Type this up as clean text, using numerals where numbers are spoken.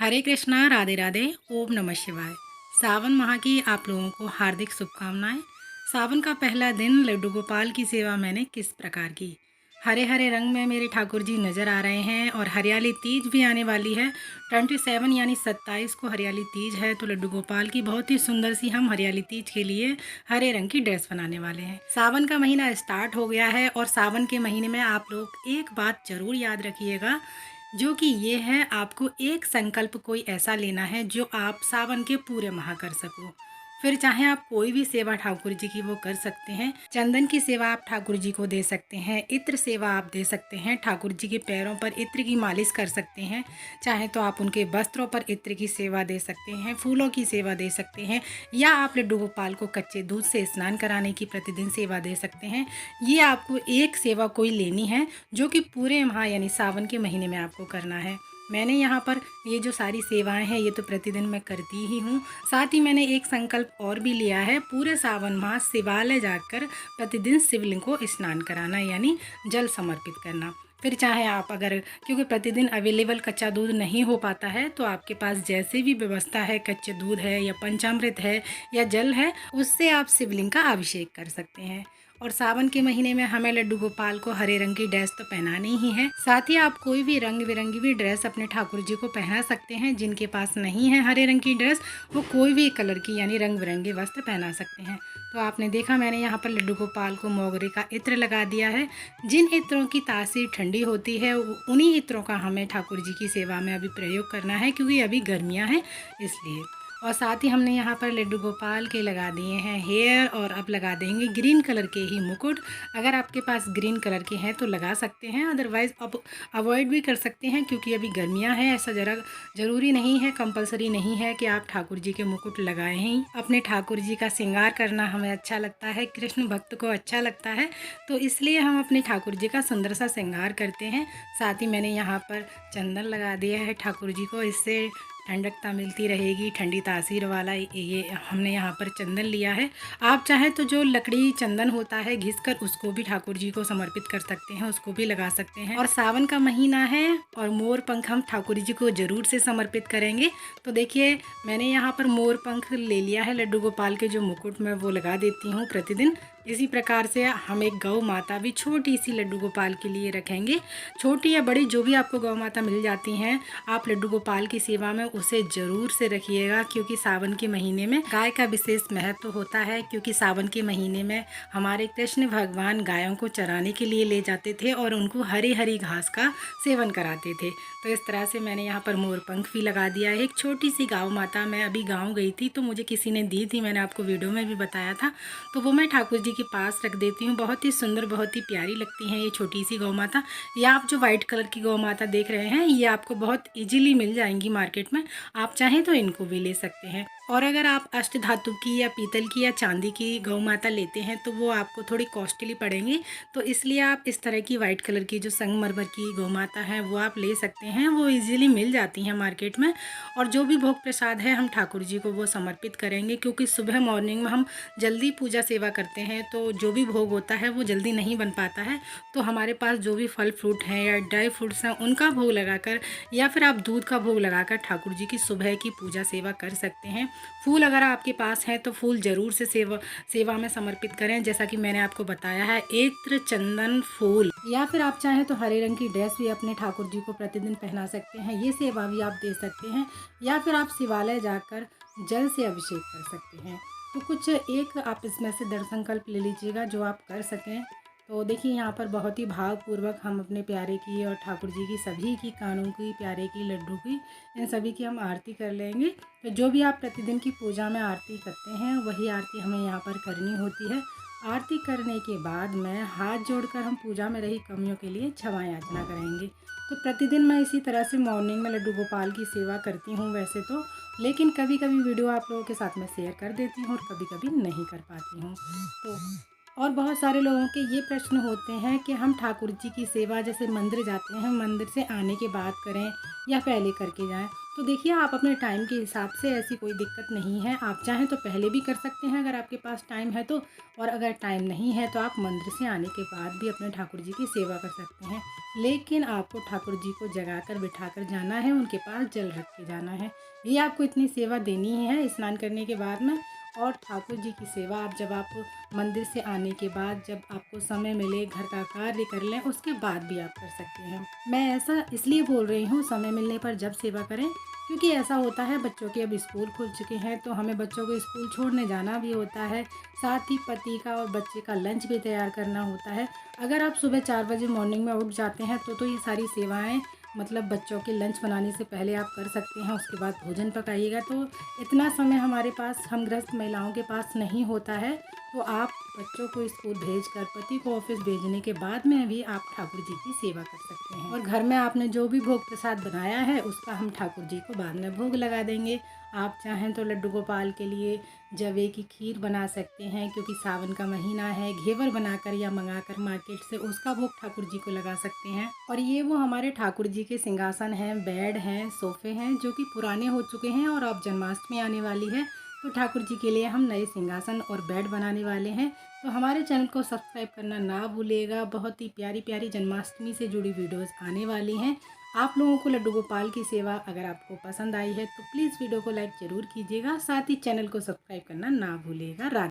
हरे कृष्णा, राधे राधे, ओम नमः शिवाय। सावन माह की आप लोगों को हार्दिक शुभकामनाएं। सावन का पहला दिन लड्डू गोपाल की सेवा मैंने किस प्रकार की। हरे हरे रंग में मेरे ठाकुर जी नज़र आ रहे हैं और हरियाली तीज भी आने वाली है। 27 यानी 27 को हरियाली तीज है, तो लड्डू गोपाल की बहुत ही सुंदर सी हम हरियाली तीज के लिए हरे रंग की ड्रेस बनाने वाले हैं। सावन का महीना स्टार्ट हो गया है और सावन के महीने में आप लोग एक बात ज़रूर याद रखिएगा, जो कि ये है, आपको एक संकल्प कोई ऐसा लेना है जो आप सावन के पूरे माह कर सको। फिर चाहे आप कोई भी सेवा ठाकुर जी की वो कर सकते हैं। चंदन की सेवा आप ठाकुर जी को दे सकते हैं, इत्र सेवा आप दे सकते हैं, ठाकुर जी के पैरों पर इत्र की मालिश कर सकते हैं, चाहे तो आप उनके वस्त्रों पर इत्र की सेवा दे सकते हैं, फूलों की सेवा दे सकते हैं, या आप लड्डू गोपाल को कच्चे दूध से स्नान कराने की प्रतिदिन सेवा दे सकते हैं। ये आपको एक सेवा कोई लेनी है जो कि पूरे माह यानी सावन के महीने में आपको करना है। मैंने यहाँ पर ये जो सारी सेवाएं हैं ये तो प्रतिदिन मैं करती ही हूँ। साथ ही मैंने एक संकल्प और भी लिया है, पूरे सावन माह शिवालय जाकर प्रतिदिन शिवलिंग को स्नान कराना यानी जल समर्पित करना। फिर चाहे आप अगर, क्योंकि प्रतिदिन अवेलेबल कच्चा दूध नहीं हो पाता है, तो आपके पास जैसे भी व्यवस्था है, कच्चे दूध है या पंचामृत है या जल है, उससे आप शिवलिंग का अभिषेक कर सकते हैं। और सावन के महीने में हमें लड्डू गोपाल को हरे रंग की ड्रेस तो पहनानी ही है। साथ ही आप कोई भी रंग बिरंगी भी ड्रेस अपने ठाकुर जी को पहना सकते हैं। जिनके पास नहीं है हरे रंग की ड्रेस, वो कोई भी कलर की यानी रंग बिरंगे वस्त्र पहना सकते हैं। तो आपने देखा, मैंने यहाँ पर लड्डू गोपाल को मोगरे का इत्र लगा दिया है। जिन इत्रों की तासीर ठंडी होती है, उन्हीं इत्रों का हमें ठाकुर जी की सेवा में अभी प्रयोग करना है, क्योंकि अभी गर्मियाँ हैं इसलिए। और साथ ही हमने यहाँ पर लड्डू गोपाल के लगा दिए हैं हेयर, और अब लगा देंगे ग्रीन कलर के ही मुकुट। अगर आपके पास ग्रीन कलर के हैं तो लगा सकते हैं, अदरवाइज़ अब अवॉइड भी कर सकते हैं, क्योंकि अभी गर्मियाँ हैं। ऐसा ज़रा ज़रूरी नहीं है, कंपलसरी नहीं है कि आप ठाकुर जी के मुकुट लगाएं ही। अपने ठाकुर जी का श्रृंगार करना हमें अच्छा लगता है, कृष्ण भक्त को अच्छा लगता है, तो इसलिए हम अपने ठाकुर जी का सुंदर सा श्रृंगार करते हैं। साथ ही मैंने यहाँ पर चंदन लगा दिया है ठाकुर जी को, इससे ठंडकता मिलती रहेगी, ठंडी तासीर वाला ये हमने यहाँ पर चंदन लिया है। आप चाहें तो जो लकड़ी चंदन होता है घिसकर उसको भी ठाकुर जी को समर्पित कर सकते हैं, उसको भी लगा सकते हैं। और सावन का महीना है और मोर पंख हम ठाकुर जी को ज़रूर से समर्पित करेंगे। तो देखिए, मैंने यहाँ पर मोर पंख ले लिया है। लड्डू गोपाल के जो मुकुट मैं वो लगा देती हूँ प्रतिदिन। इसी प्रकार से हम एक गौ माता भी छोटी सी लड्डू गोपाल के लिए रखेंगे। छोटी या बड़ी जो भी आपको गौ माता मिल जाती हैं, आप लड्डू गोपाल की सेवा में उसे ज़रूर से रखिएगा, क्योंकि सावन के महीने में गाय का विशेष महत्व होता है। क्योंकि सावन के महीने में हमारे कृष्ण भगवान गायों को चराने के लिए ले जाते थे और उनको हरी हरी घास का सेवन कराते थे। तो इस तरह से मैंने यहाँ पर मोर पंख भी लगा दिया है। एक छोटी सी गौ माता, मैं अभी गाँव गई थी तो मुझे किसी ने दी थी, मैंने आपको वीडियो में भी बताया था, तो वो मैं ठाकुर जी के पास रख देती हूँ। बहुत ही सुंदर, बहुत ही प्यारी लगती हैं ये छोटी सी गौ माता। या आप जो वाइट कलर की गौ माता देख रहे हैं, ये आपको बहुत इजीली मिल जाएंगी मार्केट में, आप चाहें तो इनको भी ले सकते हैं। और अगर आप अष्ट धातु की या पीतल की या चांदी की गौ माता लेते हैं तो वो आपको थोड़ी कॉस्टली पड़ेंगी, तो इसलिए आप इस तरह की वाइट कलर की जो संगमरमर की गौ माता है वो आप ले सकते हैं। वो इजीली मिल जाती हैं मार्केट में। और जो भी भोग प्रसाद है हम ठाकुर जी को वो समर्पित करेंगे, क्योंकि सुबह मॉर्निंग में हम जल्दी पूजा सेवा करते हैं, तो जो भी भोग होता है वो जल्दी नहीं बन पाता है। तो हमारे पास जो भी फल फ्रूट हैं या ड्राई फ्रूट्स हैं उनका भोग लगाकर, या फिर आप दूध का भोग लगाकर ठाकुर जी की सुबह की पूजा सेवा कर सकते हैं। फूल अगर आपके पास हैं तो फूल ज़रूर से सेवा में समर्पित करें, जैसा कि मैंने आपको बताया है, इत्र, चंदन, फूल। या फिर आप चाहें तो हरे रंग की ड्रेस भी अपने ठाकुर जी को प्रतिदिन पहना सकते हैं, ये सेवा भी आप दे सकते हैं। या फिर आप शिवालय जाकर जल से अभिषेक कर सकते हैं। तो कुछ एक आप इसमें से दृढ़ संकल्प ले लीजिएगा जो आप कर सकें। तो देखिए, यहाँ पर बहुत ही भावपूर्वक हम अपने प्यारे की और ठाकुर जी की, सभी की, कानों की, प्यारे की, लड्डू की, इन सभी की हम आरती कर लेंगे। तो जो भी आप प्रतिदिन की पूजा में आरती करते हैं वही आरती हमें यहाँ पर करनी होती है। आरती करने के बाद मैं हाथ जोड़कर हम पूजा में रही कमियों के लिए क्षमा याचना करेंगे। तो प्रतिदिन मैं इसी तरह से मॉर्निंग में लड्डू गोपाल की सेवा करती हूँ वैसे तो, लेकिन कभी कभी वीडियो आप लोगों के साथ में शेयर कर देती हूँ और कभी कभी नहीं कर पाती हूँ। तो और बहुत सारे लोगों के ये प्रश्न होते हैं कि हम ठाकुर जी की सेवा जैसे मंदिर जाते हैं, मंदिर से आने के बाद करें या पहले करके जाएं। तो देखिए आप अपने टाइम के हिसाब से ऐसी कोई दिक्कत नहीं है, आप चाहें तो पहले भी कर सकते हैं अगर आपके पास टाइम है तो। और अगर टाइम नहीं है तो आप मंदिर से आने के बाद भी अपने ठाकुर जी की सेवा कर सकते हैं। लेकिन आपको ठाकुर जी को जगाकर बिठाकर जाना है, उनके पास जल रख के जाना है। ये आपको इतनी सेवा देनी ही है स्नान करने के बाद में। और ठाकुर जी की सेवा आप जब आप मंदिर से आने के बाद जब आपको समय मिले, घर का कार्य कर लें, उसके बाद भी आप कर सकते हैं। मैं ऐसा इसलिए बोल रही हूँ समय मिलने पर जब सेवा करें, क्योंकि ऐसा होता है बच्चों के अब स्कूल खुल चुके हैं तो हमें बच्चों को स्कूल छोड़ने जाना भी होता है। साथ ही पति का और बच्चे का लंच भी तैयार करना होता है। अगर आप सुबह 4 बजे मॉर्निंग में उठ जाते हैं तो ये सारी सेवाएं मतलब बच्चों के लंच बनाने से पहले आप कर सकते हैं। उसके बाद भोजन पकाइएगा तो इतना समय हमारे पास, हम गृहस्थ महिलाओं के पास नहीं होता है। तो आप बच्चों को स्कूल भेजकर पति को ऑफिस भेजने के बाद में भी आप ठाकुर जी की सेवा कर सकते हैं। और घर में आपने जो भी भोग प्रसाद बनाया है उसका हम ठाकुर जी को बाद में भोग लगा देंगे। आप चाहें तो लड्डू गोपाल के लिए जवे की खीर बना सकते हैं, क्योंकि सावन का महीना है। घेवर बनाकर या मंगाकर मार्केट से उसका भोग ठाकुर जी को लगा सकते हैं। और ये वो हमारे ठाकुर जी के सिंहासन हैं, बेड हैं, सोफ़े हैं जो कि पुराने हो चुके हैं और अब जन्माष्टमी आने वाली है तो ठाकुर जी के लिए हम नए सिंहासन और बेड बनाने वाले हैं। तो हमारे चैनल को सब्सक्राइब करना ना भूलिएगा। बहुत ही प्यारी प्यारी जन्माष्टमी से जुड़ी वीडियोस आने वाली हैं। आप लोगों को लड्डू गोपाल की सेवा अगर आपको पसंद आई है तो प्लीज़ वीडियो को लाइक ज़रूर कीजिएगा। साथ ही चैनल को सब्सक्राइब करना ना भूलिएगा। राधे।